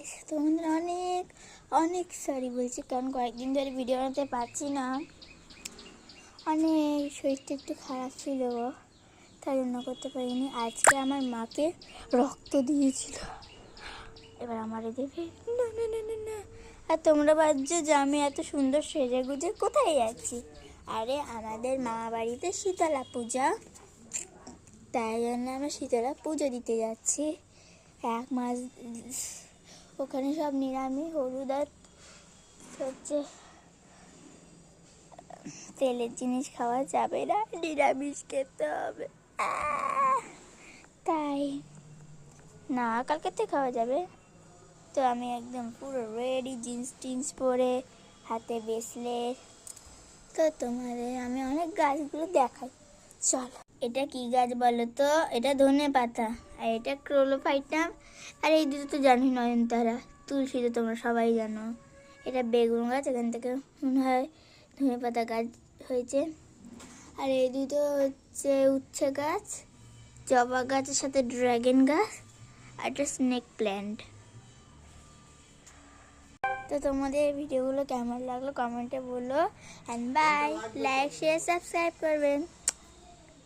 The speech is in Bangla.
গাইস, তোমাদের অনেক অনেক সরি বলছি, কারণ কয়েকদিন ধরে ভিডিও বানাতে পারছি না। অনেক শরীরটা একটু খারাপ ছিল, তাই জন্য করতে পারিনি। আজকে আমার মাকে রক্ত দিয়েছিল, এবার আমারে দেবে না না না না না। আর তোমরা ভাবছো যে আমি এত সুন্দর সেজে গুজে কোথায় যাচ্ছি? আরে আমাদের মামা বাড়িতে শীতলা পূজা, তাই জন্য আমরা শীতলা পুজো দিতে যাচ্ছি। 1 মাস ওখানে সব নিরামিষ, হলুদ আর হচ্ছে তেলের জিনিস খাওয়া যাবে না, নিরামিষ খেতে হবে। তাই না, কালকে থেকে খাওয়া যাবে। তো আমি একদম পুরো রেডি, জিন্স টিন্স পরে, হাতে ব্রেসলেট। তো তোমাদের আমি অনেক গাছগুলো দেখাই, চলো। এটা কি গাছ বলো তো? এটা ধনে পাতা, আর এটা ক্রোলোফাইটাম, আর এই দুটো তো জানি নয়নতারা। তুলসী তো তোমরা সবাই জানো। এটা বেগুন গাছ, এখান থেকে মনে হয় ধনে পাতা গাছ হয়েছে। আর এই দুটো হচ্ছে উচ্ছে গাছ, জবা গাছের সাথে ড্রাগন গাছ, আর একটা স্নেক প্ল্যান্ট। তো তোমাদের ভিডিওগুলো কেমন লাগলো কমেন্টে বলো। And bye, like share subscribe করবেন।